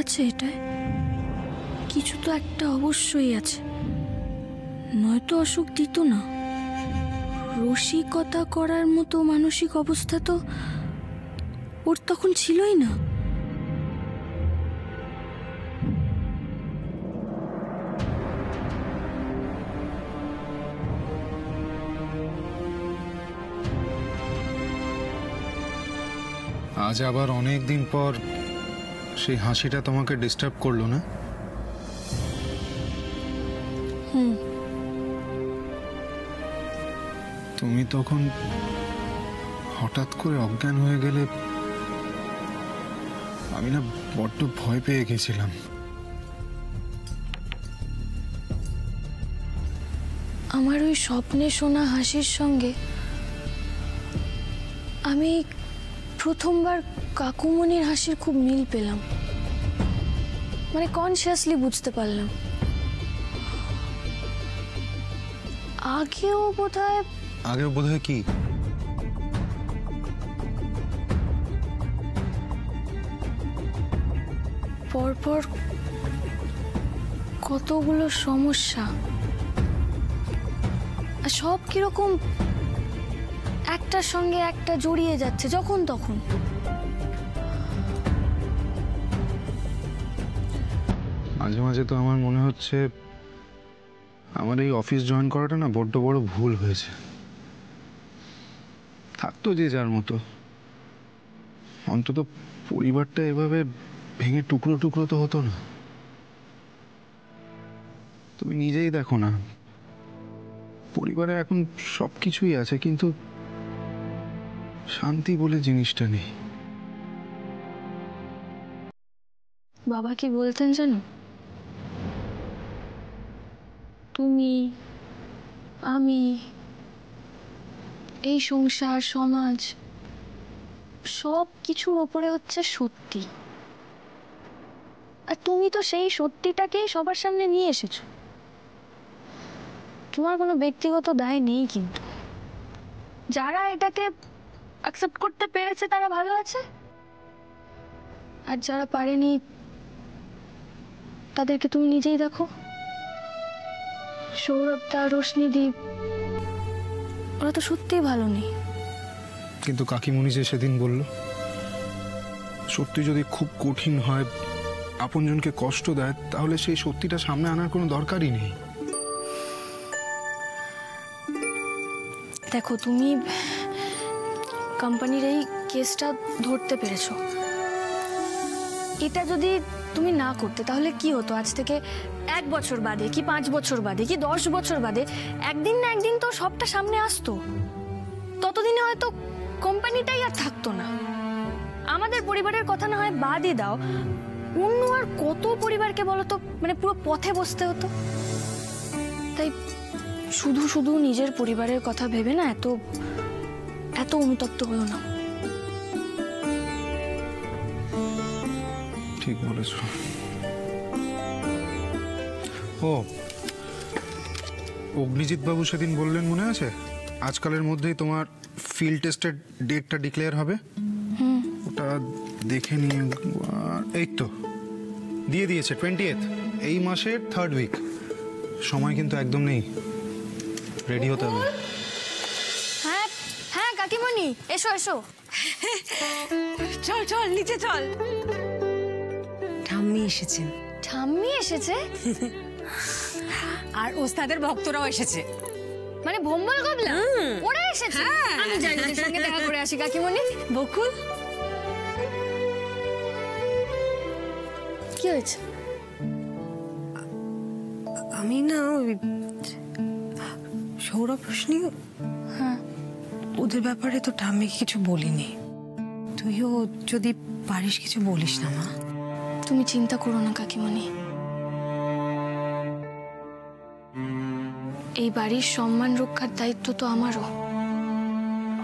আছে এটায়? কিছু তো একটা অবশ্যই আছে, নয়তো অসুখ দিত না। রসিকতা করার মতো মানসিক অবস্থা তো ওর তখন ছিলই না। আজ আবার অনেক দিন পর সেই হাসিটা তোমাকে ডিস্টার্ব করলো না? তুমি তখন হঠাৎ করে অজ্ঞান হয়ে গেলে আমি না বড্ড ভয় পেয়ে গেছিলাম। আমার ওই স্বপ্নে শোনা হাসির সঙ্গে আমি প্রথমবার কাকুমণির হাসির খুব মিল পেলাম, মানে কনসিয়াসলি বুঝতে পারলাম। আগেও বোধহয় কি? পরপর কতগুলো সমস্যা, সব কিরকম একটার সঙ্গে একটা জড়িয়ে যাচ্ছে যখন তখন। মাঝে মাঝে তো আমার মনে হচ্ছে আমার এই অফিস জয়েন করাটা না বড্ড বড় ভুল হয়েছে। থাকতো যে যার মতো, অন্তত পরিবারটা এভাবে ভেঙে টুকরো টুকরো তো হতো না। তুমি নিজেই দেখো না, পরিবারে এখন সবকিছুই আছে, কিন্তু শান্তি বলে জিনিসটা নেই। বাবা কি বলতেন জানো? তুমি, আমি, এই সংসার, সমাজ, সব কিছুর ওপরে হচ্ছে সত্যি। আর তুমি তো সেই সত্যিটাকেই সবার সামনে নিয়ে এসেছো। তোমার কোনো ব্যক্তিগত দায় নেই, কিন্তু যারা এটাকে অ্যাকসেপ্ট করতে পেরেছে তারা ভালো আছে, আর যারা পারেনি তাদেরকে তুমি নিজেই দেখো। সৌরভদা, রোশনিদীপ, ওরা তো সত্যিই ভালো নেই। কিন্তু কাকিমণি যে সেদিন বলল, সত্যি যদি খুব কঠিন হয়, আপনজনকে কষ্ট দেয়, তাহলে সেই সত্যিটা সামনে আনার কোনো দরকারই নেই। দেখো, তুমি কোম্পানির এই কেসটা ধরতে পেরেছো। এটা যদি তুমি না করতে তাহলে কি হতো? আজ থেকে 1 বছর বাদে কি 5 বছর বাদে কি 10 বছর বাদে একদিন না একদিন তো সবটা সামনে আসতো। ততদিনে হয়তো কোম্পানিটাই আর থাকতো না। আমাদের পরিবারের কথা না হয় বাদই দাও, অন্য আর কত পরিবারকে বলো তো মানে পুরো পথে বসতে হতো। তাই শুধু শুধু নিজের পরিবারের কথা ভেবে না এত অনুতপ্ত হলো না। ঠিক বলেছ। ও, অগ্নিজিৎ বাবু সেদিন বললেন মনে আছে, আজকালের মধ্যেই তোমার ফিল্ড টেস্টের ডেটটা ডিক্লেয়ার হবে। ওটা দেখে নিয়ে এই তো দিয়ে দিয়েছে 20th, এই মাসের 3rd উইক। সময় কিন্তু একদম নেই, রেডি হতে হবে। হ্যাঁ হ্যাঁ কাকিমণি, এসো এসো। চল চল নিচে চল। ঠাম্মি এসেছেন। ঠাম্মি এসেছে? আর ওস্তাদের ভক্তরাও এসেছে। মানে ভম্বল গবলা ওরা এসেছে? আমি যাই ওদের সঙ্গে দেখা করে আসি। কাকিমণি, বকুল কি হয়েছে? আমি না সৌরভ, রোশনি, হ্যাঁ, ওদের ব্যাপারে তো ঠাম্মিকে কিছু বলিনি। তুইও যদি পারিস কিছু বলিস না মা। তুমি চিন্তা করো না কাকিমণি, এই বাড়ির সম্মান রক্ষার দায়িত্ব তো আমারও।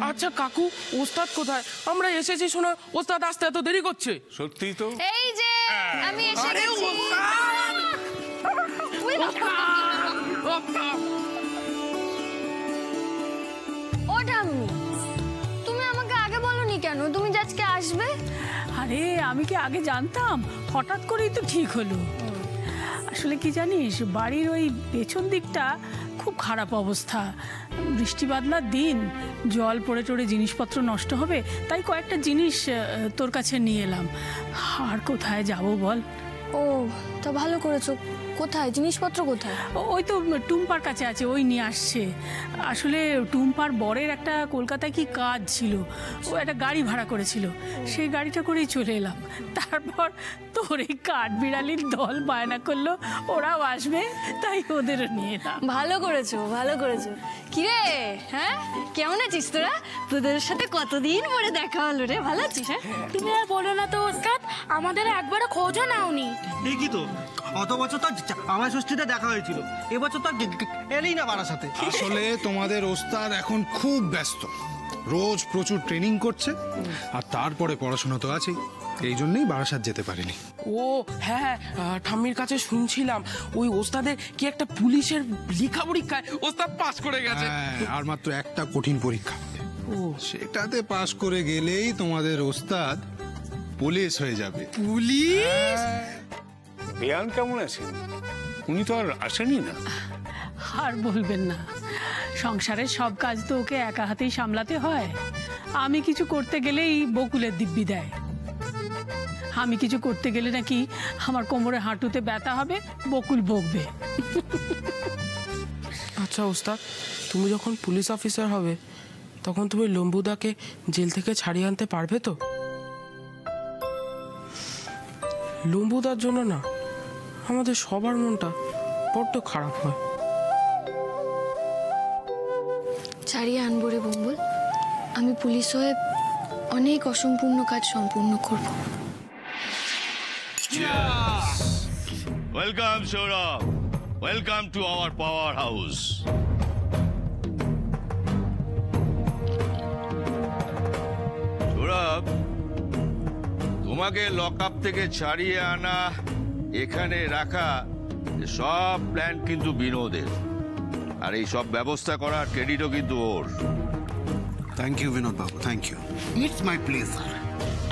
আচ্ছা কাকু, ওস্তাদ কোথায়? আমরা এসেছি শোনো, ওস্তাদ আসতে এত দেরি করছে। সত্যি তো? এই যে আমি এসে গেছি। ও ঠাম্মি, তুমি আমাকে আগে বলনি কেন? তুমি যে আজকে আসবে। আরে আমি কি আগে জানতাম? হঠাৎ করেই তো ঠিক হলো। আসলে কি জানিস, বাড়ির ওই পেছন দিকটা খুব খারাপ অবস্থা। বৃষ্টি বাদলার দিন, জল পড়ে টড়ে জিনিসপত্র নষ্ট হবে, তাই কয়েকটা জিনিস তোর কাছে নিয়ে এলাম। আর কোথায় যাব বল? ও, তা ভালো করেছো। কোথায় জিনিসপত্র কোথায়? ওই তো টুম্পার কাছে আছে, ওই নিয়ে আসছে। আসলে টুম্পার বরের একটা কলকাতায় কি কাজ ছিল, ও একটা গাড়ি ভাড়া করেছিল, সেই গাড়িটা করেই চলে এলাম। তারপর তোর এই কাঠবিড়ালির দল বায়না করলো ওরাও আসবে, তাই ওদেরও নিয়ে এলাম। ভালো করেছো, ভালো করেছো। কিরে, হ্যাঁ কেমন আছিস তোরা? তোদের সাথে কতদিন পরে দেখা হলো রে। ভালো আছিস? হ্যাঁ, তুমি আর বলো না তো ওস্তাদ, আমাদের একবারও খোঁজও নাওনি। ঠিকই তো, অত বছর তো আমার ষষ্ঠীতে দেখা হয়েছিল, এবছর তো এলেই না বাড়ার সাথে। আসলে তোমাদের ওস্তাদ এখন খুব ব্যস্ত, রোজ প্রচুর ট্রেনিং করছে, আর তারপরে পড়াশোনা তো আছেই, এই জন্যই বারাসাত যেতে পারিনি। ও হ্যাঁ, ঠাম্মির কাছে শুনছিলাম ওই ওস্তাদের কি একটা পুলিশের লেখা পরীক্ষায় ওস্তাদ পাস করে গেছে। হ্যাঁ, আর মাত্র একটা কঠিন পরীক্ষা, ও সেটাতে পাশ করে গেলেই তোমাদের ওস্তাদ পুলিশ হয়ে যাবে। পুলিশ? বেয়ান কেমন আছেন? উনি তো আর আসেনি না। আর বলবেন না, সংসারের সব কাজ তো ওকে একা হাতেই সামলাতে হয়। আমি কিছু করতে গেলেই বকুলের দিব্যি দেয়। আমি কিছু করতে গেলে নাকি আমার কোমরে হাঁটুতে ব্যথা হবে, বকুল বকবে। আচ্ছা ওস্তাদ, তুমি যখন পুলিশ অফিসার হবে তখন তুমি লম্বুদাকে জেল থেকে ছাড়িয়ে আনতে পারবে তো? লম্বুদার জন্য না, আমাদের সবার মনটা বড্ড খারাপ হয়। ছাড়িয়ে আনবো রে বম্বল। আমি পুলিশ হয়ে অনেক অসম্পূর্ণ কাজ সম্পূর্ণ করব। Welcome, Saurabh. Welcome to our powerhouse. Saurabh, তোমাকে লকআপ থেকে ছাড়িয়ে আনা, এখানে রাখা, সব প্ল্যান কিন্তু বিনোদের, আর এই সব ব্যবস্থা করার ক্রেডিটও কিন্তু ওর। Thank you Binod Babu, thank you. It's my pleasure.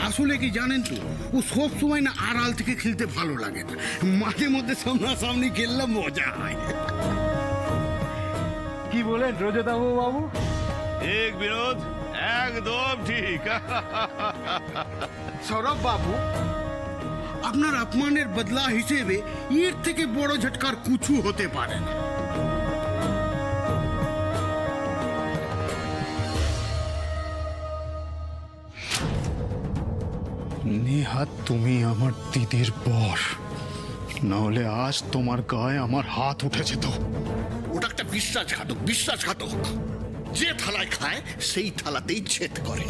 আসলে কি জানেন তো, ও সব সময় না আড়াল থেকে খেলতে ভালো লাগে না, মাঝে মধ্যে সামনাসামনি খেললে মজা হয়। কি বলেন রজতাবু বাবু? ঠিক বিনোদ, একদম ঠিক। সৌরভ বাবু, আপনার অপমানের বদলা হিসেবে এর থেকে বড় ঝটকার কিছু হতে পারে না। নেহাত তুমি আমার দিদির বর, নাহলে আজ তোমার গায়ে আমার হাত উঠে যেত। ওটা একটা বিশ্বাসঘাতক, বিশ্বাসঘাতক। যে থালায় খায় সেই থালাতেই ছেদ করে।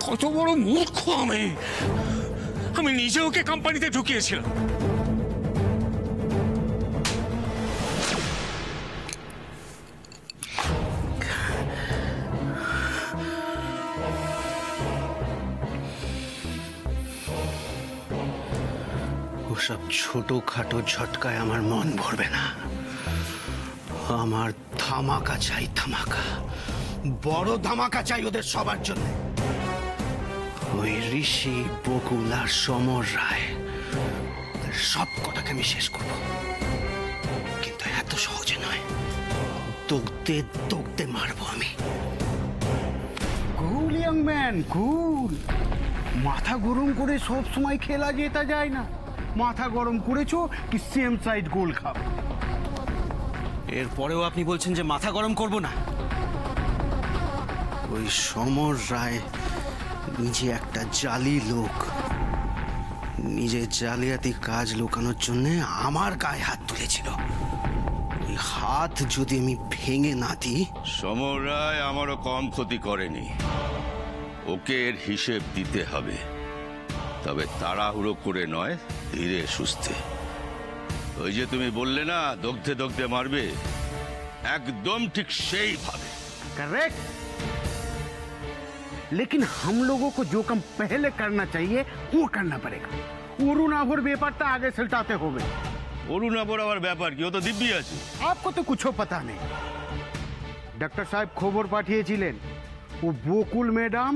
কত বড় মূর্খ আমি নিজে ওকে কোম্পানিতে ঢুকিয়েছিলাম। ওসব ছোটখাটো ঝটকায় আমার মন ভরবে না। আমার ধামাকা চাই, ধামাকা, বড় ধামাকা চাই ওদের সবার জন্য। ওই ঋষি, বকুল আর সমর রায়, সব কটাকে আমি শেষ করব, কিন্তু এত সহজে নয়। দগতে দগতে মারবো আমি। কুল ইয়াং ম্যান, কুল। মাথা গরম করে সব সময় খেলা জেতা যায় না। মাথা গরম করেছো কি সেম সাইড গোল খাও। এরপরেও আপনি বলছেন যে মাথা গরম করব না? ওই সমর রায় নিজে একটা জালি লোক, নিজের জালিয়াতি কাজ লুকানোর জন্য আমার গায়ে হাত তুলেছিল। ওই হাত যদি আমি ভেঙে না দিই। সমর রায় আমারও কম ক্ষতি করেনি, ওকে এর হিসেব দিতে হবে, তবে তাড়াহুড়ো করে নয়, ধীরে সুস্থে। ওই যে তুমি বললে না দগ্ধে দগ্ধে মারবে, একদম ঠিক সেইভাবে। करेक्ट। लेकिन हम लोगों को जो काम पहले करना चाहिए वो करना पड़ेगा। অরুণ আভর ব্যাপারটা আগে সেলটাতে হবে। অরুণ আভর আবার ব্যাপার কি? ও তো দিব্যি আছে। आपको तो कुछ पता नहीं। डॉक्टर साहब খবর পাঠিয়েছিলেন ও বকুল ম্যাডাম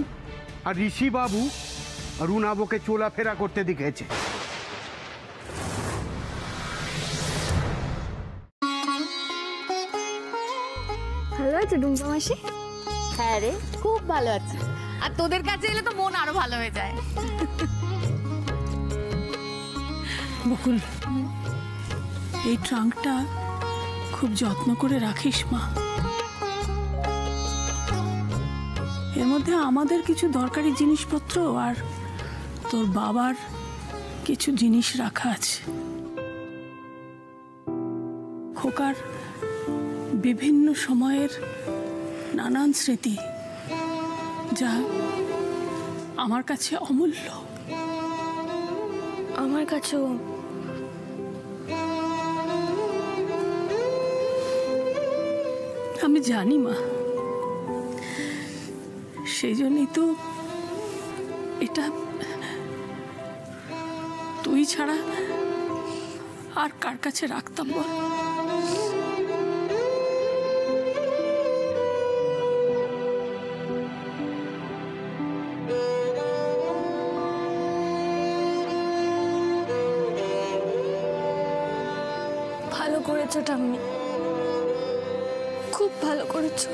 আর ঋষি বাবু রুনাবোকে চলাফেরা করতে দেখেছে। ভালো আছে ডুম্পা মাসি? হ্যাঁ রে, খুব ভালো আছি। আর তোদের কাছে এলে তো মন আরো ভালো হয়ে যায়। বকুল, এই ট্রাঙ্কটা খুব যত্ন করে রাখিস মা। এর মধ্যে আমাদের কিছু দরকারি জিনিসপত্র আর তোর বাবার কিছু জিনিস রাখা আছে। খোকার বিভিন্ন সময়ের নানান স্মৃতি, যা আমার কাছে অমূল্য। আমার কাছেও। আমি জানি মা, সেই জন্যই তো এটা তুই ছাড়া আর কার কাছে রাখতাম বল? ভালো করেছো ঠাম্মি, খুব ভালো করেছো।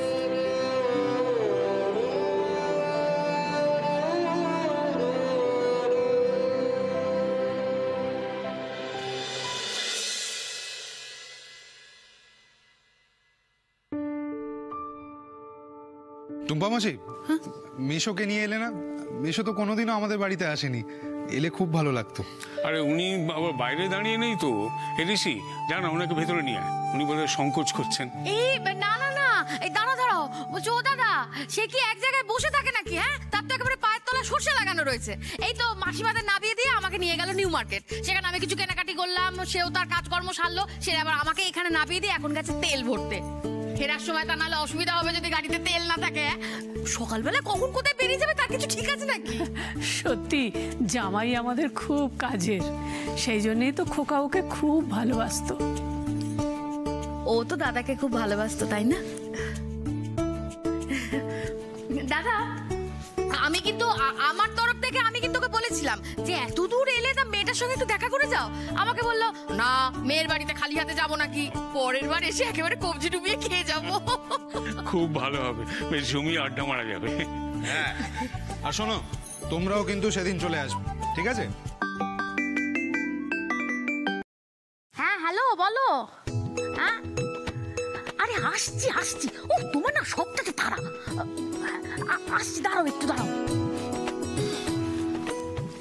টুম্পা মাসি, মেশোকে নিয়ে এলে না? মেশো তো কোনোদিনও আমাদের বাড়িতে আসেনি, এলে খুব ভালো লাগতো। আরে উনি আবার বাইরে দাঁড়িয়ে নেই তো। ঋষি, জানা ওনাকে ভেতরে নিয়ে আয়, উনি বলে সংকোচ করছেন। এই না না না, এই দাঁড়াও, বলছি ও দাদা, সে কি এক জায়গায় বসে থাকে নাকি? হ্যাঁ, তার তো একেবারে পায়ের তলা সর্ষে লাগানো রয়েছে। এই তো মাসিমাদের নামিয়ে দিয়ে আমাকে নিয়ে গেল নিউ মার্কেট, সেখানে আমি কিছু কেনাকাটি করলাম, সেও তার কাজকর্ম সারলো, সে আবার আমাকে এখানে নামিয়ে দিয়ে এখন গেছে তেল ভরতে। ফেরার সময় তা নাহলে অসুবিধা হবে যদি গাড়িতে তেল না থাকে। সকালবেলা কখন কোথায় বেরিয়ে যাবে তার কিছু ঠিক আছে নাকি? সত্যি জামাই আমাদের খুব কাজের, সেই জন্যই তো খোকা ওকে খুব ভালোবাসতো। ও তো দাদাকে খুব ভালোবাসতো, তাই না? দাদা, আমি কিন্তু আমার তরফ থেকে আমি কিন্তু ওকে বলেছিলাম যে এত দূর এলে তা মেয়েটার সঙ্গে একটু দেখা করে যাও। আমাকে বললো না, মেয়ের বাড়িতে খালি হাতে যাবো নাকি, পরের বার এসে একেবারে কবজি ডুবিয়ে খেয়ে যাবো। খুব ভালো হবে, বেশ জমিয়ে আড্ডা মারা যাবে। হ্যাঁ, আর শোনো, তোমরাও কিন্তু সেদিন চলে আসবে, ঠিক আছে? হ্যাঁ, হ্যালো, বলো। হ্যাঁ, আরে আসছি আসছি। ও তোমার না সবটাতে তারা। আসছি, দাঁড়াও একটু, দাঁড়াও।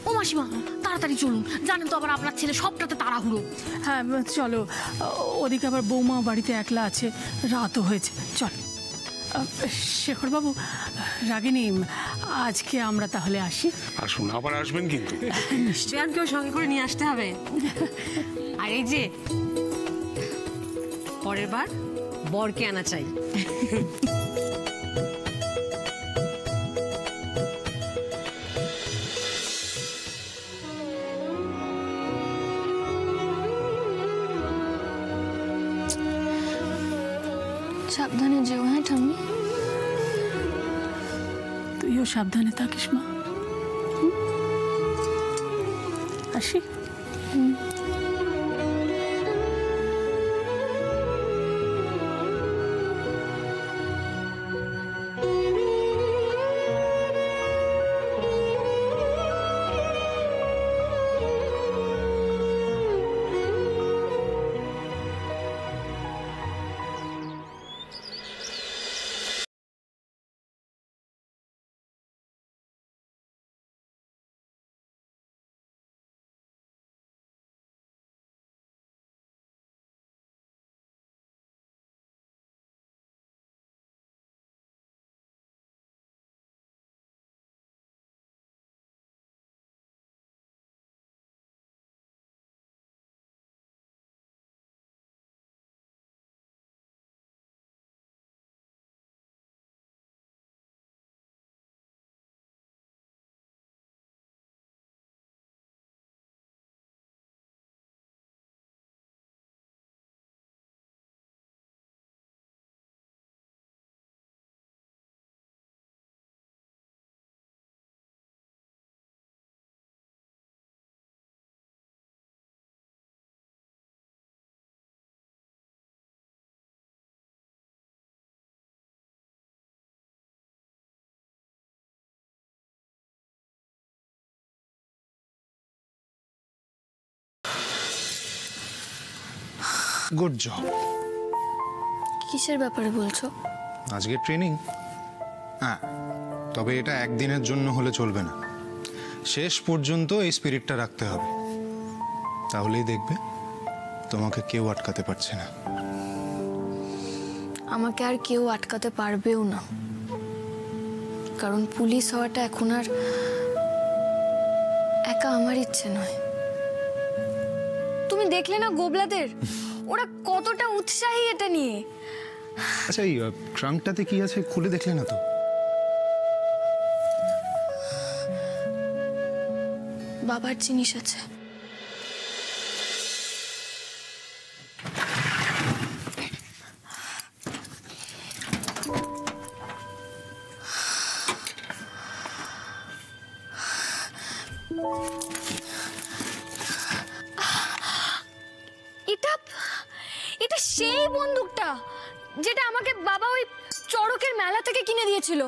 ও মাসিমা, তাড়াতাড়ি চলুন, জানেন তো আবার আপনার ছেলে সবটাতে তাড়াহুড়ো। হ্যাঁ চলো, ওদিকে আবার বৌমা বাড়িতে একলা আছে, রাতও হয়েছে। চল শেখরবাবু, রাগিনী, আজকে আমরা তাহলে আসি। আসুন, আবার আসবেন কিন্তু। নিশ্চয়ই সঙ্গে করে নিয়ে আসতে হবে। আর এই যে পরের বার বরকে আনা চাই। সাবধানে যেও। হ্যাঁ ঠাম্মি, তুইও সাবধানে থাকিস মা। আসি। Good job. কিসের ব্যাপারে বলছো? আজকে ট্রেনিং। হ্যাঁ, তবে এটা একদিনের জন্য হলে চলবে না, শেষ পর্যন্ত এই স্পিরিটটা রাখতে হবে, তাহলেই দেখবে তোমাকে কেউ আটকাতে পারছে না। আমাকে আর কেউ আটকাতে পারবেও না, কারণ পুলিশ হওয়াটা এখন আর একা আমার ইচ্ছে নয়। তুমি দেখলে না গোবলাদের, ওরা কতটা উৎসাহী এটা নিয়ে। আচ্ছা, এই ট্রাঙ্কটাতে কি আছে খুলে দেখলে না তো? বাবার জিনিস আছে। এটা সেই বন্দুকটা যেটা আমাকে বাবা ওই চড়কের মেলা থেকে কিনে দিয়েছিল।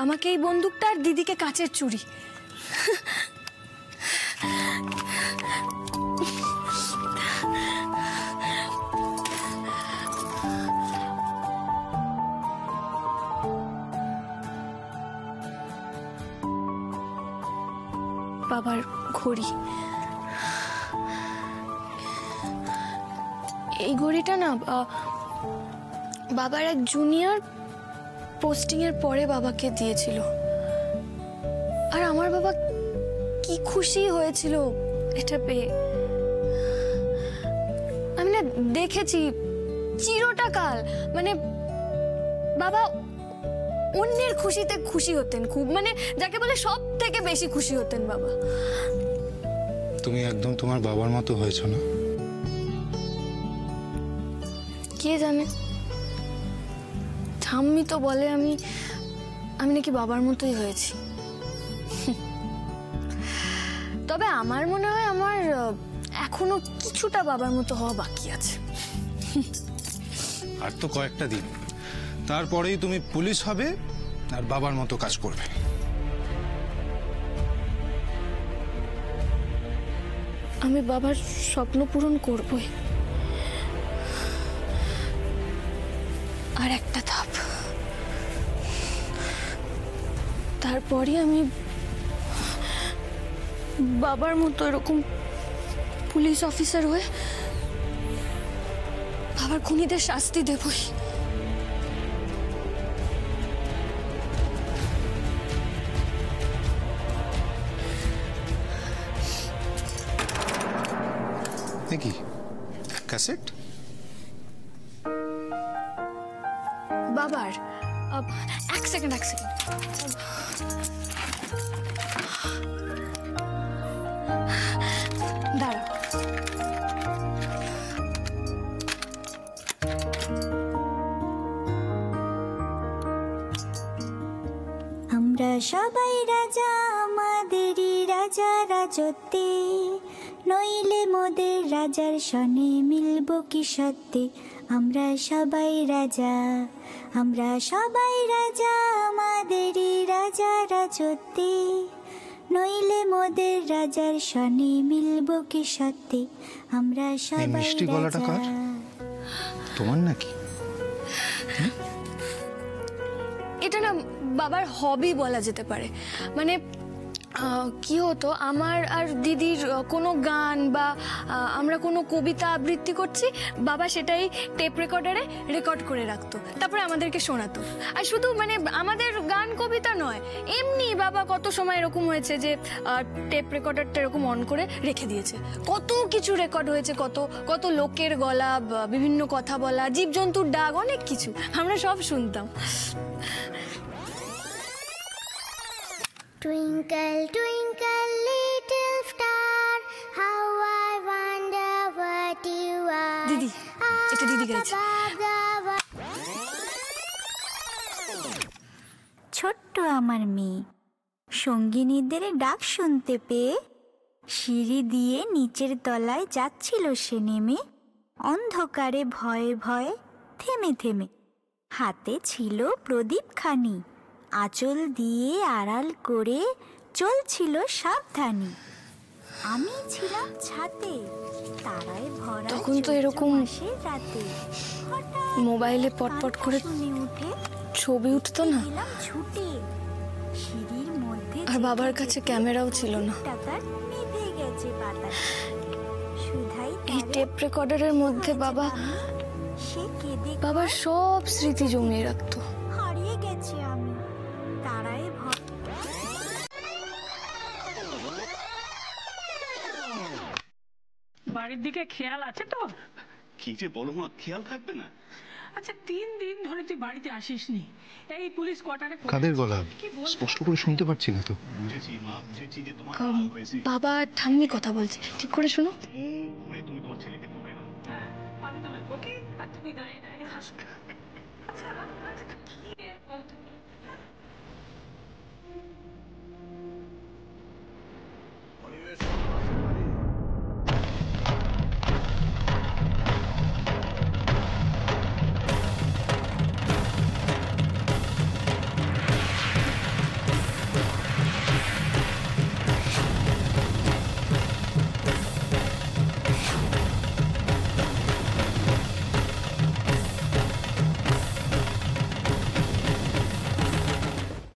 আমাকে এই বন্দুকটা আর দিদিকে কাচের চুড়ি। বাবার ঘড়ি। এই ঘড়িটা না বাবার এক জুনিয়র পোস্টিং এর পরে বাবাকে দিয়েছিল, আর আমার বাবা কি খুশি হয়েছিল এটা পেয়ে। আমি না দেখেছি চিরটা কাল, মানে বাবা অন্যের খুশিতে খুশি হতেন খুব, মানে যাকে বলে সব থেকে বেশি খুশি হতেন বাবা। তুমি একদম তোমার বাবার মতো হয়েছো না? কে জানে, ঠাম্মি তো বলে আমি নাকি বাবার মতোই হয়েছি। তবে আমার মনে হয় আমার এখনো কিছুটা বাবার মতো হওয়া বাকি আছে। আর তো কয়েকটা দিন, তারপরেই তুমি পুলিশ হবে আর বাবার মতো কাজ করবে। আমি বাবার স্বপ্ন পূরণ করবই। আর একটা ধাপ, তারপরে আমি বাবার মতো এরকম পুলিশ অফিসার হয়ে বাবার খুনিদের শাস্তি দেবই। কি ক্যাসেট? বাবার এক সেকেন্ড দাঁড়া। আমরা সবাই রাজা, আমাদেরই রাজা রাজত্বে, নইলে মোদের রাজার সনে মিলব কি সত্যে। আমরা সবাই রাজা, আমরা সবাই রাজা, আমাদেরই রাজা রাজত্বে, নইলে মোদের রাজার সনে মিলব কি সত্যে। আমরা সবাই মিষ্টি গলাটা কার? তোমার নাকি? এটা না বাবার হবি বলা যেতে পারে। মানে কি হতো, আমার আর দিদির কোনো গান বা আমরা কোনো কবিতা আবৃত্তি করছি, বাবা সেটাই টেপ রেকর্ডারে রেকর্ড করে রাখতো, তারপরে আমাদেরকে শোনাতো। আর শুধু মানে আমাদের গান কবিতা নয়, এমনি বাবা কত সময় এরকম হয়েছে যে টেপ রেকর্ডারটা এরকম অন করে রেখে দিয়েছে, কত কিছু রেকর্ড হয়েছে, কত কত লোকের গলা, বিভিন্ন কথা বলা, জীবজন্তুর ডাক, অনেক কিছু আমরা সব শুনতাম। Twinkle, twinkle, little star, how I wonder what you are. দিদি, এটা দিদি গাইছে। ছোট্ট আমার মেয়ে সঙ্গিনীদের ডাক শুনতে পেয়ে সিঁড়ি দিয়ে নিচের তলায় যাচ্ছিল সে নেমে, অন্ধকারে ভয়ে ভয়ে থেমে থেমে। হাতে ছিল প্রদীপখানি, আঁচল দিয়ে আড়াল করে চলছিল সাবধানী। আমি ছিলাম ছাতে, তারায় ভরা তখন তো এরকম চৈত্র মাসের রাতে। হঠাৎ মোবাইলে পটপট করে শুনে উঠে ছবি উঠতো না, এলাম ছুটে। সিঁড়ির মধ্যে আর বাবার কাছে ক্যামেরাও ছিল না। টাকার নিভে গেছে বাতাস। সুধাই এই টেপ রেকর্ডারের মধ্যে বাবা সে কেঁদে বাবার সব স্মৃতি জমিয়ে রাখতো। হারিয়ে গেছে আমি, তারায় ভরা। বাড়ির দিকে খেয়াল আছে তো? কি যে বলো মা, খেয়াল থাকবে না? আচ্ছা 3 দিন ধরে তুই বাড়িতে আসিসনি, এই পুলিশ কোয়ার্টারে কাদের গলা স্পষ্ট করে শুনতে পাচ্ছি না তো। বুঝেছি মা, বুঝেছি যে তোমার বাবা ঠাম্মি কথা বলছে, ঠিক করে শোনো। তুমি তোমার ছেলেকে বলবে না। ওকে আর তুমি দাঁড়িয়ে দাঁড়িয়ে হাসো। আচ্ছা,